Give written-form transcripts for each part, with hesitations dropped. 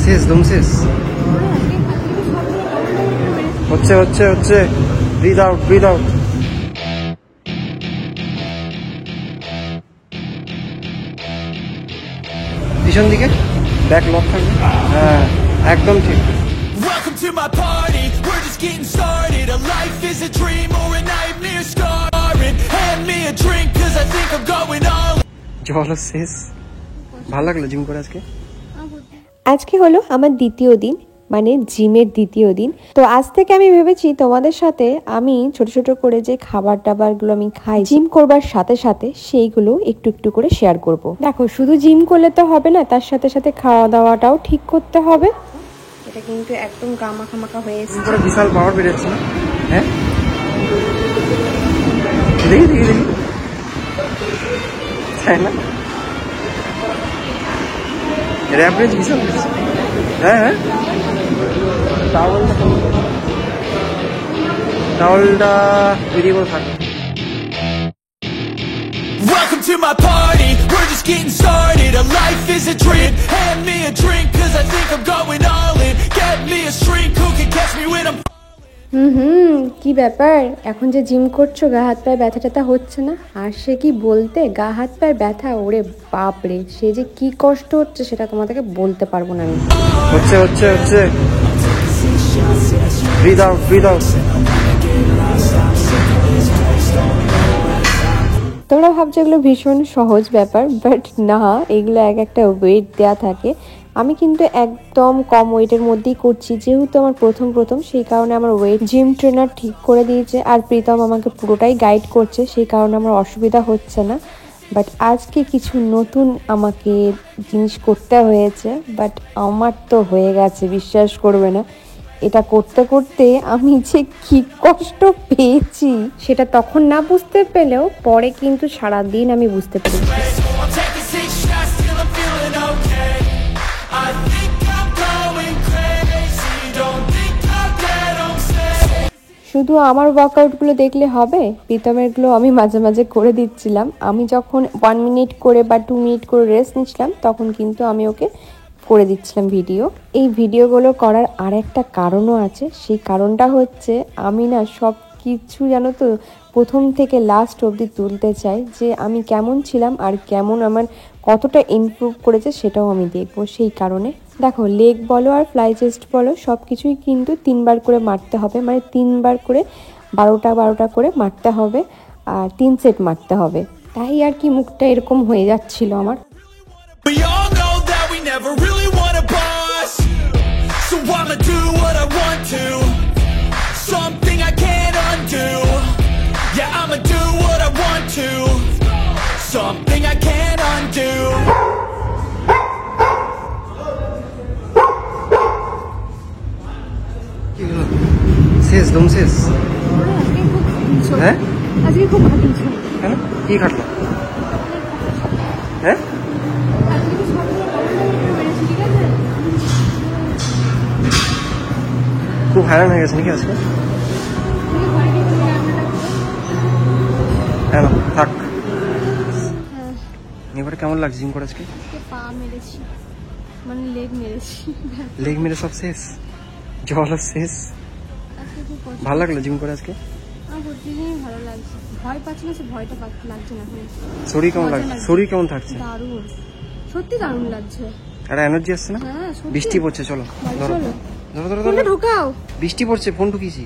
শেষ দম শেষ হচ্ছে হচ্ছে হচ্ছে ব্রিথ আউট ব্রিথ আউট পিছন দিকে ব্যাক লক থাকবে হ্যাঁ একদম ঠিক Welcome to my party, we're just getting started. A life is a dream or a nightmare scarring. Hand me a drink cause I think I'm going all জল শেষ ভালো লাগলো জিম করে আজকে আজকে হলো আমার দ্বিতীয় দিন মানে জিমের দ্বিতীয় দিন। তো আজ থেকে আমি ভেবেছি তোমাদের সাথে আমি ছোট ছোট করে যে খাবার টাবারগুলো আমি খাই জিম করবার সাথে সাথে সেইগুলো একটু একটু করে শেয়ার করব। দেখো শুধু জিম করলে তো হবে না, তার সাথে সাথে খাওয়া দাওয়াটাও ঠিক করতে হবে। এটা কিন্তু একদম গামাখামাখা হয়ে এসেছে, বিশাল পাওয়ার বেড়েছে না হ্যাঁ দেখি দেখি দেখি তাই না অ্যাভারেজ বিশাল হ্যাঁ হ্যাঁ টাওয়ালটা বেরিয়ে বলে থাক Welcome to my party, we're just getting started. A life is a dream, hand me a drink cause I think I'm going all in. Get me a shrink who can catch me when I'm কি ব্যাপার, এখন যে gym করছো গা হাত পায়ে ব্যথা ট্যাথা হচ্ছে না? আর সে কি বলতে গা হাত পায়ের ব্যথা, ওরে বাপরে সে যে কি কষ্ট হচ্ছে সেটা তোমাদেরকে বলতে পারবো না আমি। হচ্ছে হচ্ছে হচ্ছে ব্রিথ আউট ব্রিথ আউট তোমরা ভাবছো এগুলো ভীষণ সহজ ব্যাপার, বাট না, এগুলো এক একটা ওয়েট দেওয়া থাকে। আমি কিন্তু একদম কম ওয়েটের মধ্যেই করছি, যেহেতু আমার প্রথম সেই কারণে আমার ওয়েট জিম ট্রেনার ঠিক করে দিয়েছে আর প্রীতম আমাকে পুরোটাই গাইড করছে, সেই কারণে আমার অসুবিধা হচ্ছে না। বাট আজকে কিছু নতুন আমাকে জিনিস করতে হয়েছে, বাট আমার তো হয়ে গেছে, বিশ্বাস করবে না। এটা করতে করতে আমি যে কি কষ্ট পেয়েছি সেটা তখন না বুঝতে পেলেও পরে কিন্তু সারাদিন আমি বুঝতে পেরেছি। শুধু আমার ওয়ার্কআউটগুলো দেখলে হবে, প্রীতমেরগুলো আমি মাঝে মাঝে করে দিচ্ছিলাম। আমি যখন 1 মিনিট করে বা 2 মিনিট করে রেস্ট নিচ্ছিলাম তখন কিন্তু আমি ওকে করে দিচ্ছিলাম ভিডিও। এই ভিডিওগুলো করার আর একটা কারণও আছে, সেই কারণটা হচ্ছে আমি না সব কিছু জানো তো প্রথম থেকে লাস্ট অবধি তুলতে চাই, যে আমি কেমন ছিলাম আর কেমন আমার কতটা ইমপ্রুভ করেছে সেটাও আমি দেখবো। সেই কারণে দেখো লেগ বলো আর ফ্লাই চেস্ট বলো সব কিছুই কিন্তু 3 বার করে মারতে হবে, মানে 3 বার করে 12টা করে মারতে হবে আর 3 সেট মারতে হবে। তাই আর কি মুখটা এরকম হয়ে যাচ্ছিল আমার। We all know that we never really want a boss, so I'ma do what I want to, something I can't undo. Yeah, I'ma do what I want to, something I can't undo. শেষ দম শেষ হ্যাঁ আজকে খুব খাটছো কেন কি খাটলো হ্যাঁ খুব হারান হয়ে গেছে নাকি আজকে হ্যাঁ থাক এবারে কেমন লাগছে জিম করে আজকে পা মেরেছি মানে লেগ মেরে সব শেষ জল শেষ ভালো লাগলো জিম করে আজকে ভালো লাগছে, ভয় পাচ্ছি না, সে ভয়টা লাগছে না। শরীর কেমন লাগছে, শরীর কেমন থাকছে? দারুণ, সত্যি দারুণ লাগছে। আর এনার্জি আসছে না? বৃষ্টি পড়ছে, চলো ধরো ধরো ধরো ঢোকাও, বৃষ্টি পড়ছে, ফোন ঢুকিয়েছি।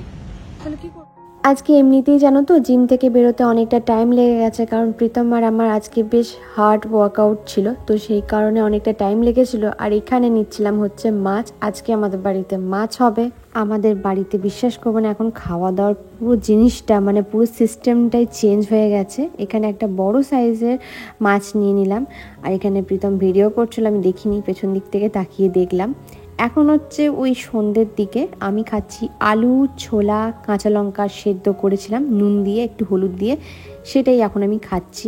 আজকে এমনিতেই জানো তো জিম থেকে বেরোতে অনেকটা টাইম লেগে গেছে, কারণ প্রীতম আর আমার আজকে বেশ হার্ড ওয়ার্কআউট ছিল, তো সেই কারণে অনেকটা টাইম লেগেছিল। আর এখানে নিচ্ছিলাম হচ্ছে মাছ, আজকে আমাদের বাড়িতে মাছ হবে। আমাদের বাড়িতে বিশ্বাস করবো না এখন খাওয়া দাওয়ার পুরো জিনিসটা মানে পুরো সিস্টেমটাই চেঞ্জ হয়ে গেছে। এখানে একটা বড় সাইজের মাছ নিয়ে নিলাম, আর এখানে প্রীতম ভিডিও করছিল, আমি দেখিনি, পেছন দিক থেকে তাকিয়ে দেখলাম। এখন হচ্ছে ওই সন্ধ্যের দিকে আমি খাচ্ছি আলু, ছোলা, কাঁচা লঙ্কা সেদ্ধ করেছিলাম নুন দিয়ে একটু হলুদ দিয়ে, সেটাই এখন আমি খাচ্ছি।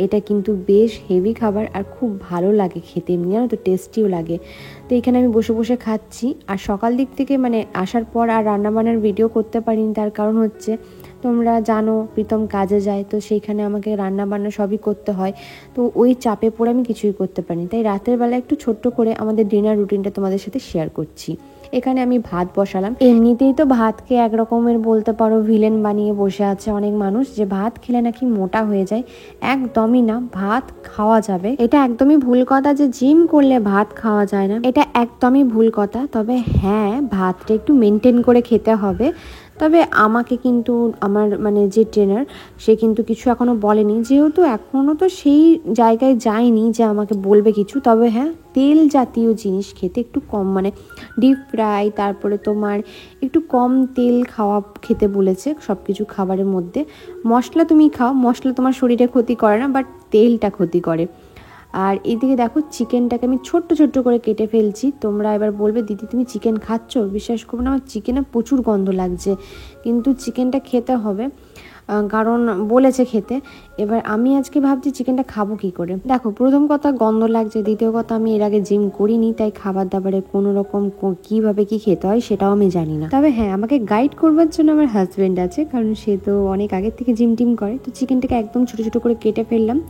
এটা কিন্তু বেশ হেভি খাবার আর খুব ভালো লাগে খেতে, এমনি জানো তো টেস্টিও লাগে। তো এখানে আমি বসে বসে খাচ্ছি। আর সকাল দিক থেকে মানে আসার পর আর রান্নাবান্নার ভিডিও করতে পারিনি, তার কারণ হচ্ছে তোমরা জানো প্রীতম কাজে যায়, তো সেইখানে আমাকে রান্না বান্না সবই করতে হয়, তো ওই চাপে পড়ে আমি কিছুই করতে পারিনি। তাই রাতের বেলা একটু ছোট্ট করে আমাদের ডিনার রুটিনটা তোমাদের সাথে শেয়ার করছি। এখানে আমি ভাত বসালাম। এমনিতেই তো ভাতকে এক রকমের বলতে পারো ভিলেন বানিয়ে বসে আছে অনেক মানুষ, যে ভাত খেলে নাকি মোটা হয়ে যায়। একদমই না, ভাত খাওয়া যাবে। এটা একদমই ভুল কথা যে জিম করলে ভাত খাওয়া যায় না, এটা একদমই ভুল কথা। তবে হ্যাঁ, ভাতটা একটু মেনটেন করে খেতে হবে। তবে আমাকে কিন্তু আমার মানে যে ট্রেনার, সে কিন্তু কিছু এখনও বলেনি, যেহেতু এখনও তো সেই জায়গায় যায়নি যে আমাকে বলবে কিছু। তবে হ্যাঁ, তেল জাতীয় জিনিস খেতে একটু কম, মানে ডিপ ফ্রাই, তারপরে তোমার একটু কম তেল খাওয়া খেতে বলেছে সব কিছু খাবারের মধ্যে। মশলা তুমি খাও, মশলা তোমার শরীরে ক্ষতি করে না, বাট তেলটা ক্ষতি করে। আর এইদিকে দেখো চিকেনটাকে আমি ছোট্ট ছোট্ট করে কেটে ফেলছি। তোমরা এবার বলবে দিদি তুমি চিকেন খাচ্ছ? বিশ্বাস করবো না, আমার চিকেনে প্রচুর গন্ধ লাগছে, কিন্তু চিকেনটা খেতে হবে কারণ বলেছে খেতে। এবার আমি আজকে ভাবছি চিকেনটা খাবো কি করে। দেখো, প্রথম কথা গন্ধ লাগছে, দ্বিতীয় কথা আমি এর আগে জিম করিনি, তাই খাবার দাবারে কোনো রকম কিভাবে কি খেতে হয় সেটাও আমি জানি না। তবে হ্যাঁ, আমাকে গাইড করবার জন্য আমার হাজব্যান্ড আছে, কারণ সে তো অনেক আগের থেকে জিম টিম করে। তো চিকেনটাকে একদম ছোটো ছোটো করে কেটে ফেললাম।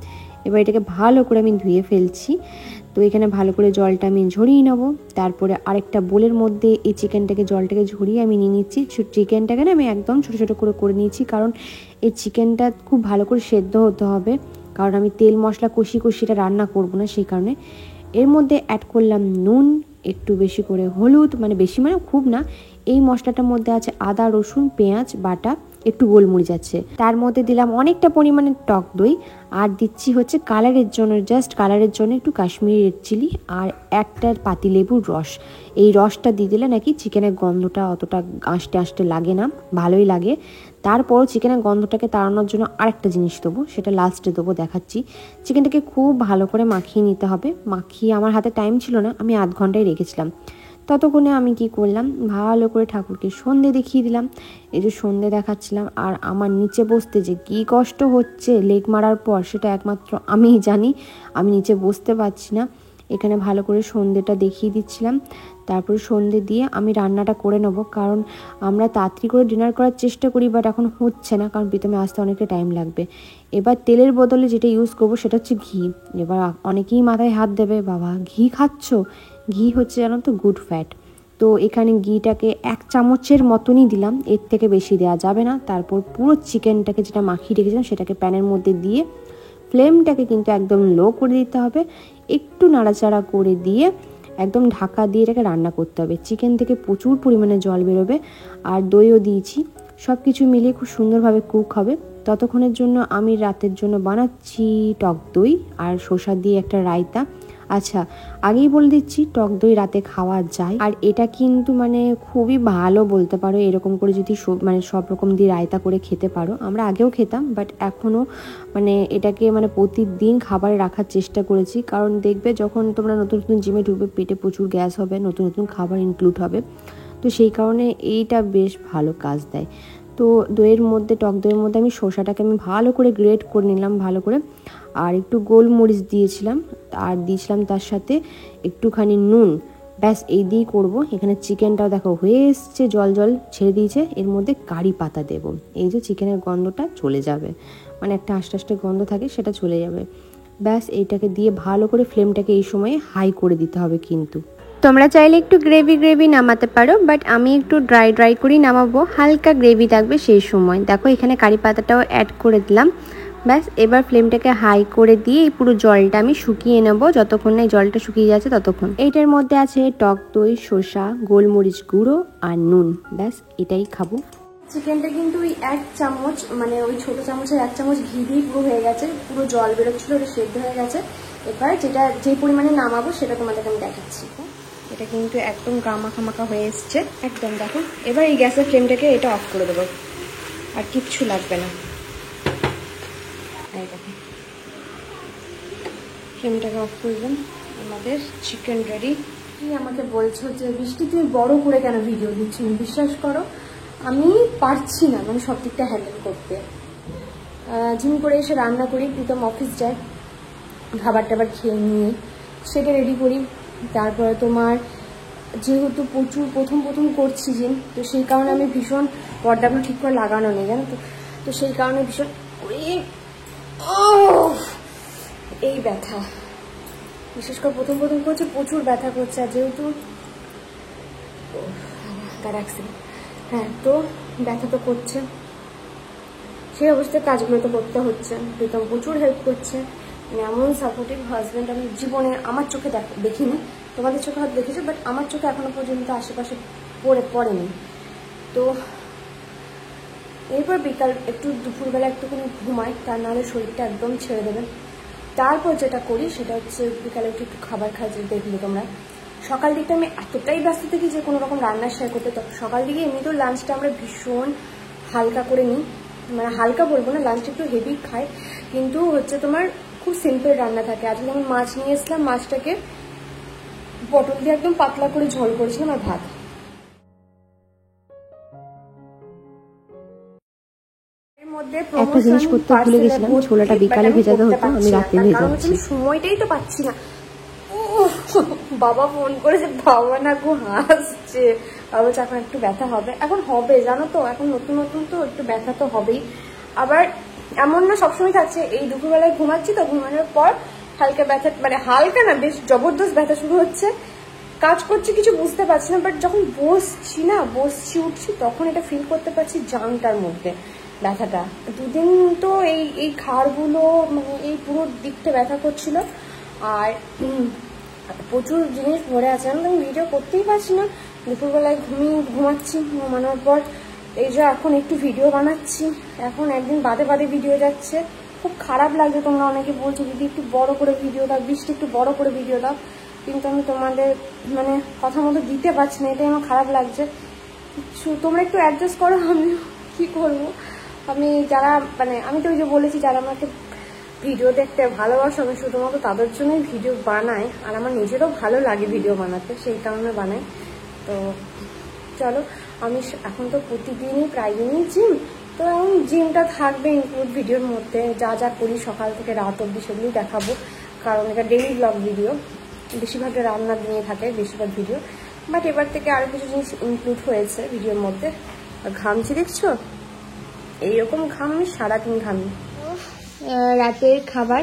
এবার এটাকে ভালো করে আমি ধুয়ে ফেলছি। তো এখানে ভালো করে জলটা আমি ঝরিয়ে নেবো। তারপরে আরেকটা বোলের মধ্যে এই চিকেনটাকে জলটাকে ঝরিয়ে আমি নিয়ে নিচ্ছি। চিকেনটাকে না আমি একদম ছোটো ছোটো করে নিয়েছি, কারণ এই চিকেনটা খুব ভালো করে সেদ্ধ হতে হবে, কারণ আমি তেল মশলা কষি এটা রান্না করব না, সেই কারণে। এর মধ্যে অ্যাড করলাম নুন, একটু বেশি করে হলুদ, মানে বেশি মানে খুব না। এই মশলাটার মধ্যে আছে আদা রসুন পেঁয়াজ বাটা, একটু গোলমরিচ আছে। তার মধ্যে দিলাম অনেকটা পরিমাণে টক দই, আর দিচ্ছি হচ্ছে কালারের জন্য, জাস্ট কালারের জন্য একটু কাশ্মীরি রেড চিলি, আর একটা পাতিলেবুর রস। এই রসটা দিয়ে দিলে নাকি চিকেনের গন্ধটা অতটা আঁশটে আঁশটে লাগে না, ভালোই লাগে। তারপর চিকেনের গন্ধটাকে তাড়ানোর জন্য আরেকটা জিনিস দেবো, সেটা লাস্টে দেবো, দেখাচ্ছি। চিকেনটাকে খুব ভালো করে মাখিয়ে নিতে হবে। মাখিয়ে আমার হাতে টাইম ছিল না, আমি আধ ঘন্টায় রেখেছিলাম। ততক্ষণে আমি কি করলাম, ভালো করে ঠাকুরকে সন্ধে দেখিয়ে দিলাম। এই যে সন্ধে দেখাচ্ছিলাম, আর আমার নিচে বসতে যে কি কষ্ট হচ্ছে লেগ মারার পর, সেটা একমাত্র আমিই জানি। আমি নিচে বসতে পারছি না। এখানে ভালো করে সন্ধেটা দেখিয়ে দিচ্ছিলাম। তারপরে সন্ধে দিয়ে আমি রান্নাটা করে নেব, কারণ আমরা তাড়াতাড়ি করে ডিনার করার চেষ্টা করি, বাট এখন হচ্ছে না, কারণ প্রীতমে আসতে অনেকটা টাইম লাগবে। এবার তেলের বদলে যেটা ইউজ করব সেটা হচ্ছে ঘি। এবার অনেকেই মাথায় হাত দেবে, বাবা ঘি খাচ্ছ? ঘি হচ্ছে জানো তো গুড ফ্যাট। তো এখানে ঘিটাকে 1 চামচের মতনই দিলাম, এর থেকে বেশি দেওয়া যাবে না। তারপর পুরো চিকেনটাকে যেটা মাখিয়ে রেখেছিলাম সেটাকে প্যানের মধ্যে দিয়ে ফ্লেমটাকে কিন্তু একদম লো করে দিতে হবে। একটু নাড়াচাড়া করে দিয়ে একদম ঢাকা দিয়ে এটাকে রান্না করতে হবে। চিকেন থেকে প্রচুর পরিমাণে জল বেরোবে, আর দইও দিয়েছি। সব কিছু মিলিয়ে খুব সুন্দরভাবে কুক হবে। ততক্ষণের জন্য আমি রাতের জন্য বানাচ্ছি টক দই আর শসা দিয়ে একটা রায়তা। আচ্ছা, আগেই বলে দিচ্ছি, টক দই রাতে খাওয়া যায়, আর এটা কিন্তু মানে খুবই ভালো বলতে পারো। এরকম করে যদি মানে সব রকম দিয়ে রায়তা করে খেতে পারো। আমরা আগেও খেতাম, বাট এখনও মানে এটাকে মানে প্রতিদিন খাবারে রাখার চেষ্টা করেছি, কারণ দেখবে যখন তোমরা নতুন নতুন জিমে ঢুকবে পেটে প্রচুর গ্যাস হবে, নতুন নতুন খাবার ইনক্লুড হবে, তো সেই কারণে এইটা বেশ ভালো কাজ দেয়। তো দইয়ের মধ্যে, টক দইয়ের মধ্যে আমি শসাটাকে আমি ভালো করে গ্রেট করে নিলাম ভালো করে, আর একটু গোলমরিচ দিয়েছিলাম, আর দিয়েছিলাম তার সাথে একটুখানি নুন। ব্যাস এই দিয়েই করবো। এখানে চিকেনটাও দেখো হয়ে এসছে, জল জল ছেড়ে দিয়েছে। এর মধ্যে কারি পাতা দেব, এই যে চিকেনের গন্ধটা চলে যাবে, মানে একটা আস্তে আস্তে গন্ধ থাকে সেটা চলে যাবে। ব্যাস এইটাকে দিয়ে ভালো করে ফ্লেমটাকে এই সময়ে হাই করে দিতে হবে। কিন্তু তোমরা চাইলে একটু গ্রেভি নামাতে পারো, বাট আমি একটু ড্রাই করেই নামাবো, হালকা গ্রেভি থাকবে সেই সময়। দেখো এখানে কারি পাতাটাও অ্যাড করে দিলাম। ব্যাস এবার ফ্লেমটাকে হাই করে দিয়ে এই পুরো জলটা আমি শুকিয়ে নেবো। যতক্ষণ না এই জলটা শুকিয়ে যাচ্ছে ততক্ষণ। এইটার মধ্যে আছে টক দই, শসা, গোলমরিচ গুঁড়ো আর নুন। ব্যাস এটাই খাবো। চিকেনটা কিন্তু ওই 1 চামচ, মানে ওই ছোটো চামচের 1 চামচ ঘি দিয়ে পুরো হয়ে গেছে, পুরো জল বেরোচ্ছিলো, ওটা সেদ্ধ হয়ে গেছে। এবার যে পরিমাণে নামাবো সেটা তোমাদেরকে আমি দেখাচ্ছি। এটা কিন্তু একদম গামাখামাখা হয়ে এসছে একদম। দেখো এবার এই গ্যাসের ফ্লেমটাকে এটা অফ করে দেবো, আর কিচ্ছু লাগবে না। এই দেখো ফ্লেমটাকে অফ করলাম, আমাদের চিকেন রেডি। তুমি আমাকে বলছো যে বৃষ্টি তুমি বড় করে কেন ভিডিও দিচ্ছ? বিশ্বাস করো আমি পারছি না মানে সব দিকটা হ্যান্ডেল করতে। জিম করে এসে রান্না করি, প্রীতম অফিস যায়, খাবার টাবার খেয়ে নিয়ে সেটা রেডি করি। তারপরে তোমার যেহেতু প্রচুর প্রথম করছি জিম, তো সেই কারণে আমি ভীষণ পর্দাগুলো ঠিক করে লাগানো নেই জানো তো। তো সেই কারণে ভীষণ এই ব্যথা, বিশেষ করে প্রথম করছে, প্রচুর ব্যথা করছে। আর যেহেতু হ্যাঁ, তো ব্যথা তো করছে, সেই অবস্থায় কাজগুলো তো করতে হচ্ছে। প্রীতম প্রচুর হেল্প করছে, এমন সাপোর্টিভ হাজব্যান্ড আমি জীবনে আমার চোখে দেখিনি। তোমাদের চোখে হয়তো দেখেছো, বাট আমার চোখে এখনো পর্যন্ত আশেপাশে পড়েনি। তো এরপর বিকাল একটু দুপুরবেলা একটুখানি ঘুমাই, তার নাহলে শরীরটা একদম ছেড়ে দেবে। তারপর যেটা করি সেটা হচ্ছে বিকালে একটু খাবার খাই। যে দেখলে তোমরা, সকাল দিকটা আমি এতটাই ব্যস্ত থাকি যে কোনো রকম রান্না শেয়ার করতে। তো সকাল দিকে এমনিতেও লাঞ্চটা আমরা ভীষণ হালকা করে নিই, মানে হালকা বলবো না, লাঞ্চটা একটু হেভি খাই, কিন্তু হচ্ছে তোমার খুব সিম্পল রান্না থাকে। আজকে আমি মাছ নিয়ে এসলাম, মাছটাকে পটল দিয়ে একদম পাতলা করে ঝোল করেছিলাম আর ভাত। একটা জিনিস করতে ভুলে গেছিলাম, ছোলাটা বিকালে ভেজাতে হতো, আমি রাতে ভেজাচ্ছি। সময়টাই তো পাচ্ছি না। বাবা ফোন করেছে, বাবা না গো হাসছে, বাবা বলছে এখন একটু ব্যথা হবে। এখন হবে জানো তো, এখন নতুন তো একটু ব্যথা তো হবেই। আবার এমন না সবসময় থাকছে, এই দুপুরবেলায় ঘুমাচ্ছি তো, ঘুমানোর পর হালকা ব্যথা, মানে হালকা না, বেশ জবরদস্ত ব্যথা শুরু হচ্ছে। কাজ করছি কিছু বুঝতে পারছি না, বাট যখন বসছি উঠছি তখন এটা ফিল করতে পারছি জাংটার মধ্যে ব্যথাটা। দুদিন তো এই ঘাড়গুলো, মানে এই পুরো দিকটা ব্যথা করছিল। আর প্রচুর জিনিস ভরে আছে, আমি ভিডিও করতেই পারছি না। দুপুরবেলায় ঘুমাচ্ছি, ঘুমানোর পর এই যে এখন একটু ভিডিও বানাচ্ছি, এখন একদিন বাদে ভিডিও যাচ্ছে। খুব খারাপ লাগছে, তোমরা অনেকে বলছো দিদি একটু বড় করে ভিডিও দাও, বৃষ্টি একটু বড় করে ভিডিও দাও, কিন্তু আমি তোমাদের মানে কথা মতো দিতে পারছি না, এটাই আমার খারাপ লাগছে। কিছু তোমরা একটু অ্যাডজাস্ট করো, আমি কি করবো। আমি তো ওই যে বলেছি, যারা আমাকে ভিডিও দেখতে ভালোবাসো, আমি শুধুমাত্র তাদের জন্যই ভিডিও বানাই। আর আমার নিজেরও ভালো লাগে ভিডিও বানাতে, সেই কারণে বানাই। তো চলো, আমি এখন তো প্রতিদিনই প্রায় দিনই জিম, তো এখন জিমটা থাকবে ইনক্লুড ভিডিওর মধ্যে। যা করি সকাল থেকে রাত অবধি সেগুলোই দেখাবো, কারণ এটা ডেইলি ব্লগ ভিডিও, বেশিরভাগটা রান্না নিয়ে থাকে বেশিরভাগ ভিডিও। বাট এবার থেকে আরও কিছু জিনিস ইনক্লুড হয়েছে ভিডিওর মধ্যে। ঘামছি দেখছো, এইরকম ঘাম আমি সারাদিন ঘামি। রাতের খাবার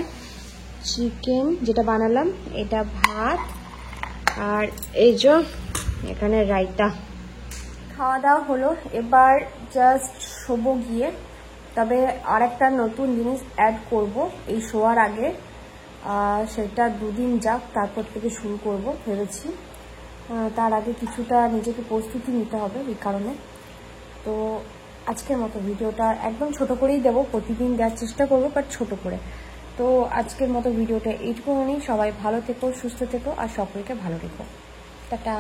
চিকেন যেটা বানালাম, এটা ভাত, আর এই যে এখানে রায়তা। খাওয়া দাওয়া হলো, এবার জাস্ট শোবো গিয়ে। তবে আর একটা নতুন জিনিস অ্যাড করব এই শোয়ার আগে, সেটা 2 দিন যাক, তারপর থেকে শুরু করব ভেবেছি। তার আগে কিছুটা নিজেকে প্রস্তুতি নিতে হবে এই কারণে। তো আজকের মতো ভিডিওটা একদম ছোট করেই দেবো, প্রতিদিন দেওয়ার চেষ্টা করবো, বাট ছোট করে। তো আজকের মতো ভিডিওটা এইটুকুনি। সবাই ভালো থেকো, সুস্থ থেকো, আর সকলকে ভালো রেখো। টাটা।